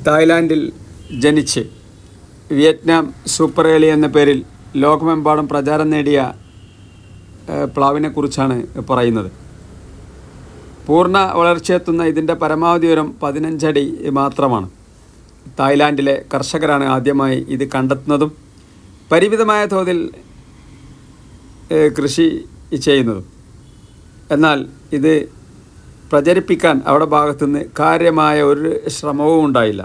തായ്ലാൻഡിൽ ജനിച്ച് Vietnam super ഏളി എന്ന പേരിൽ ലോകമെമ്പാടും പ്രചാരം നേടിയ പ്ലാവിനെക്കുറിച്ചാണ് പറയുന്നത്. പൂർണ്ണ വളർച്ചയെത്തുന്ന ഇതിൻ്റെ പരമാവധി ഉയരം 15 അടി മാത്രമാണ്. തായ്ലാൻഡിലെ കർഷകരാണ് ആദ്യമായി ഇത് കണ്ടെത്തുന്നതും പരിമിതമായ തോതിൽ കൃഷി ചെയ്യുന്നതും. എന്നാൽ ഇത് പ്രചരിപ്പിക്കാൻ അവിടെ ഭാഗത്തുനിന്ന് കാര്യമായ ഒരു ശ്രമവും ഉണ്ടായില്ല.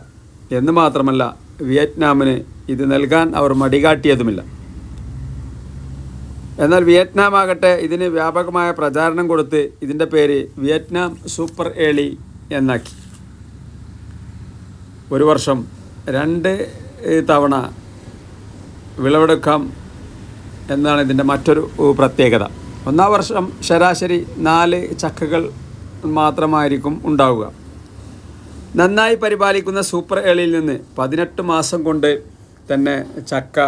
എന്ന് മാത്രമല്ല, വിയറ്റ്നാമിന് ഇത് നൽകാൻ അവർ മടികാട്ടിയതുമില്ല. എന്നാൽ വിയറ്റ്നാം ആകട്ടെ ഇതിന് വ്യാപകമായ പ്രചാരണം കൊടുത്ത് ഇതിൻ്റെ പേര് വിയറ്റ്നാം സൂപ്പർ ഏളി എന്നാക്കി. ഒരു വർഷം 2 തവണ വിളവെടുക്കാം എന്നാണ് ഇതിൻ്റെ മറ്റൊരു പ്രത്യേകത. ഒന്നാം വർഷം ശരാശരി 4 ചക്കകൾ മാത്രമായിരിക്കും ഉണ്ടാവുക. നന്നായി പരിപാലിക്കുന്ന സൂപ്പർ ഏളിയിൽ നിന്ന് 18 മാസം കൊണ്ട് തന്നെ ചക്ക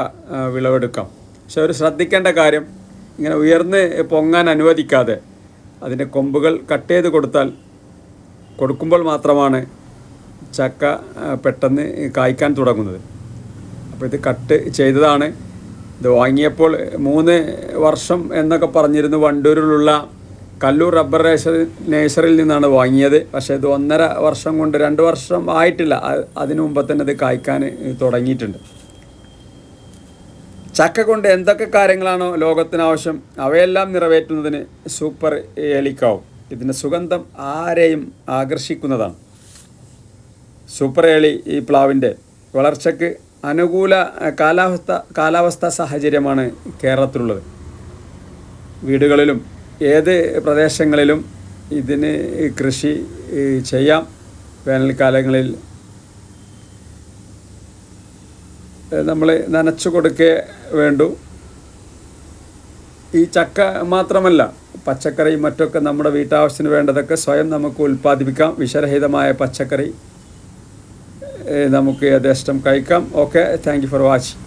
വിളവെടുക്കാം. പക്ഷെ ഒരു ശ്രദ്ധിക്കേണ്ട കാര്യം, ഇങ്ങനെ ഉയർന്ന് പൊങ്ങാൻ അനുവദിക്കാതെ അതിൻ്റെ കൊമ്പുകൾ കട്ട് ചെയ്ത് കൊടുക്കുമ്പോൾ മാത്രമാണ് ചക്ക പെട്ടെന്ന് കായ്ക്കാൻ തുടങ്ങുന്നത്. അപ്പോൾ ഇത് കട്ട് ചെയ്തതാണ്. ഇത് വാങ്ങിയപ്പോൾ 3 വർഷം എന്നൊക്കെ പറഞ്ഞിരുന്നു. വണ്ടൂരിലുള്ള കല്ലൂർ റബ്ബർ നേഴ്സറിയിൽ നിന്നാണ് വാങ്ങിയത്. പക്ഷേ ഇത് 1.5 വർഷം കൊണ്ട്, 2 വർഷം ആയിട്ടില്ല, അതിനു മുമ്പ് തന്നെ ഇത് കായ്ക്കാൻ തുടങ്ങിയിട്ടുണ്ട്. ചക്ക കൊണ്ട് എന്തൊക്കെ കാര്യങ്ങളാണോ ലോകത്തിനാവശ്യം അവയെല്ലാം നിറവേറ്റുന്നതിന് സൂപ്പർ ഏളിക്കാവും. ഇതിൻ്റെ സുഗന്ധം ആരെയും ആകർഷിക്കുന്നതാണ്. സൂപ്പർ ഏളി ഈ പ്ലാവിൻ്റെ വളർച്ചയ്ക്ക് അനുകൂല കാലാവസ്ഥ സാഹചര്യമാണ് കേരളത്തിലുള്ളത്. വീടുകളിലും ഏത് പ്രദേശങ്ങളിലും ഇതിന് കൃഷി ചെയ്യാം. വേനൽക്കാലങ്ങളിൽ നമ്മൾ നനച്ചു കൊടുക്കേ വേണ്ടൂ. ഈ ചക്ക മാത്രമല്ല, പച്ചക്കറി മറ്റൊക്കെ നമ്മുടെ വീട്ടാവശ്യത്തിന് വേണ്ടതൊക്കെ സ്വയം നമുക്ക് ഉൽപ്പാദിപ്പിക്കാം. വിഷരഹിതമായ പച്ചക്കറി നമുക്ക് യഥേഷ്ടം കഴിക്കാം. Okay, thank you for watching.